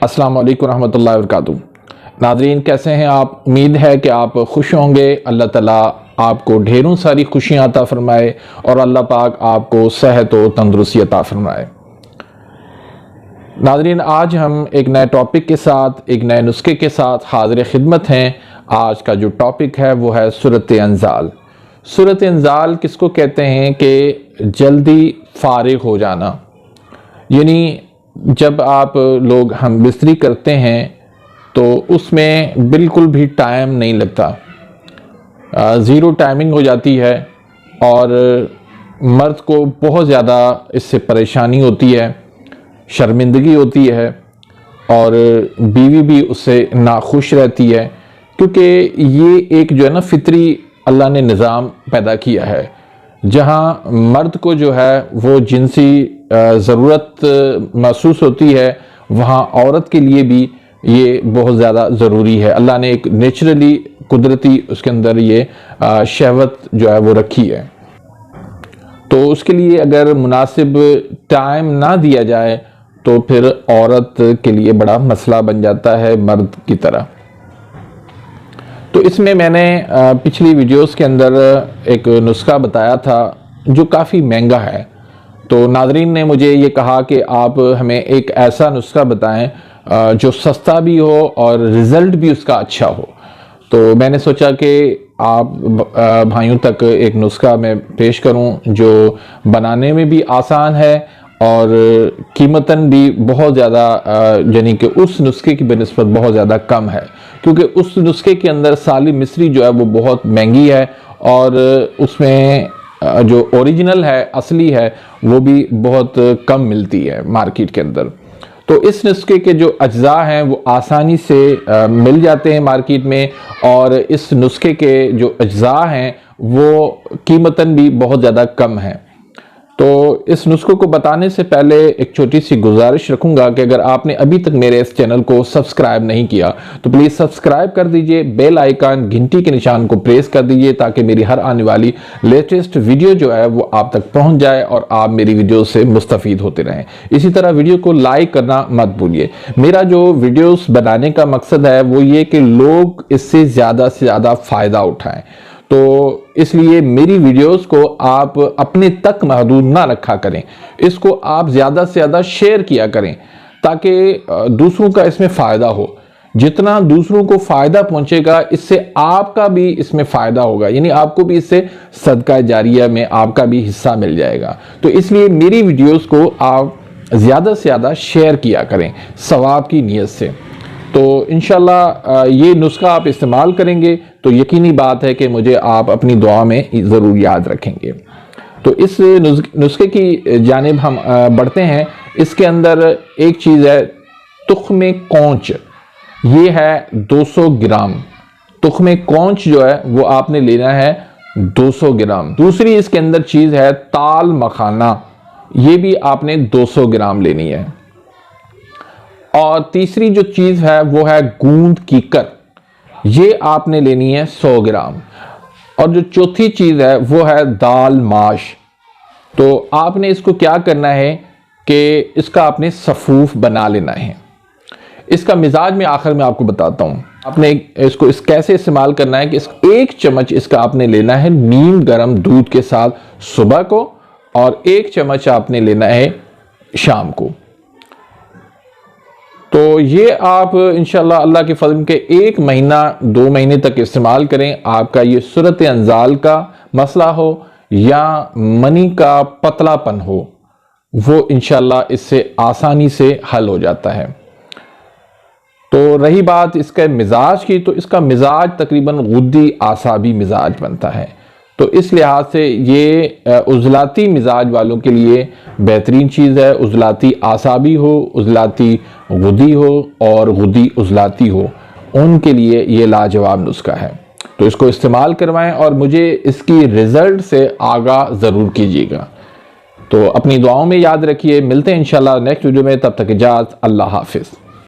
अस्सलाम वालेकुम रहमतुल्लाहि व बरकातुहू। नाज़रीन, कैसे हैं आप? उम्मीद है कि आप खुश होंगे। अल्लाह ताला आपको ढेरों सारी खुशियाँ अता फरमाए और अल्लाह पाक आपको सेहत व तंदुरुस्ती अता फरमाए। नाज़रीन, आज हम एक नए टॉपिक के साथ, एक नए नुस्खे के साथ हाज़िर खिदमत हैं। आज का जो टॉपिक है वो है सूरत अंजाल। सूरत अंजाल किसको कहते हैं कि जल्दी फारिग हो जाना, यानी जब आप लोग हम बिस्तरी करते हैं तो उसमें बिल्कुल भी टाइम नहीं लगता, ज़ीरो टाइमिंग हो जाती है और मर्द को बहुत ज़्यादा इससे परेशानी होती है, शर्मिंदगी होती है और बीवी भी उससे नाखुश रहती है, क्योंकि ये एक जो है ना फितरी अल्लाह ने निज़ाम पैदा किया है जहाँ मर्द को जो है वो जिनसी ज़रूरत महसूस होती है, वहाँ औरत के लिए भी ये बहुत ज़्यादा ज़रूरी है। अल्लाह ने एक नेचुरली कुदरती उसके अंदर ये शहवत जो है वो रखी है। तो उसके लिए अगर मुनासिब टाइम ना दिया जाए तो फिर औरत के लिए बड़ा मसला बन जाता है मर्द की तरह। तो इसमें मैंने पिछली वीडियोस के अंदर एक नुस्खा बताया था जो काफ़ी महंगा है। तो नाज़रीन ने मुझे ये कहा कि आप हमें एक ऐसा नुस्खा बताएं जो सस्ता भी हो और रिज़ल्ट भी उसका अच्छा हो। तो मैंने सोचा कि आप भाइयों तक एक नुस्खा मैं पेश करूं जो बनाने में भी आसान है और कीमतन भी बहुत ज़्यादा, यानी कि उस नुस्खे की बनिस्बत बहुत ज़्यादा कम है, क्योंकि उस नुस्खे के अंदर साली मिस्री जो है वो बहुत महंगी है और उसमें जो ओरिजिनल है, असली है, वो भी बहुत कम मिलती है मार्केट के अंदर। तो इस नुस्खे के जो अज्जा हैं वो आसानी से मिल जाते हैं मार्केट में और इस नुस्खे के जो अज्जा हैं वो कीमतन भी बहुत ज़्यादा कम है। तो इस नुस्खे को बताने से पहले एक छोटी सी गुजारिश रखूंगा कि अगर आपने अभी तक मेरे इस चैनल को सब्सक्राइब नहीं किया तो प्लीज़ सब्सक्राइब कर दीजिए, बेल आइकन घंटी के निशान को प्रेस कर दीजिए ताकि मेरी हर आने वाली लेटेस्ट वीडियो जो है वो आप तक पहुंच जाए और आप मेरी वीडियो से मुस्तफ़ीद होते रहें। इसी तरह वीडियो को लाइक करना मत भूलिए। मेरा जो वीडियोस बनाने का मकसद है वो ये कि लोग इससे ज़्यादा से ज़्यादा फ़ायदा उठाएँ। तो इसलिए मेरी वीडियोस को आप अपने तक महदूद ना रखा करें, इसको आप ज़्यादा से ज़्यादा शेयर किया करें ताकि दूसरों का इसमें फ़ायदा हो। जितना दूसरों को फ़ायदा पहुंचेगा इससे आपका भी इसमें फ़ायदा होगा, यानी आपको भी इससे सदका जारिया में आपका भी हिस्सा मिल जाएगा। तो इसलिए मेरी वीडियोस को आप ज़्यादा से ज़्यादा शेयर किया करें सवाब की नीयत से। तो इंशाल्लाह ये नुस्खा आप इस्तेमाल करेंगे तो यकीनी बात है कि मुझे आप अपनी दुआ में ज़रूर याद रखेंगे। तो इस नुस्खे की जानिब हम बढ़ते हैं। इसके अंदर एक चीज़ है तुख्मे कौंच, ये है 200 ग्राम। तुख्मे कौंच जो है वो आपने लेना है 200 ग्राम। दूसरी इसके अंदर चीज़ है ताल मखाना, ये भी आपने 200 ग्राम लेनी है। और तीसरी जो चीज़ है वो है गूंद कीकर, ये आपने लेनी है 100 ग्राम। और जो चौथी चीज़ है वो है दाल माश। तो आपने इसको क्या करना है कि इसका आपने सफ़ूफ बना लेना है। इसका मिजाज में आखिर में आपको बताता हूँ। आपने इसको कैसे इस्तेमाल करना है कि एक चम्मच इसका आपने लेना है नीम गर्म दूध के साथ सुबह को और एक चम्मच आपने लेना है शाम को। तो ये आप इंशाल्लाह अल्लाह के फज़ल के 1 महीना 2 महीने तक इस्तेमाल करें। आपका ये सूरत अंजाल का मसला हो या मनी का पतलापन हो, वो इंशाल्लाह इससे आसानी से हल हो जाता है। तो रही बात इसके मिजाज की, तो इसका मिजाज तकरीबन गुद्दी आसाबी मिजाज बनता है। तो इस लिहाज से ये उज़लाती मिजाज वालों के लिए बेहतरीन चीज़ है। उज़लाती आसाबी हो, उज़लाती गुदी हो और गुदी उज़लाती हो, उनके लिए ये लाजवाब नुस्खा है। तो इसको इस्तेमाल करवाएं और मुझे इसकी रिज़ल्ट से आगाह ज़रूर कीजिएगा। तो अपनी दुआओं में याद रखिए। मिलते हैं इंशाल्लाह नेक्स्ट वीडियो में, तब तक इजाज़त, अल्लाह हाफिज़।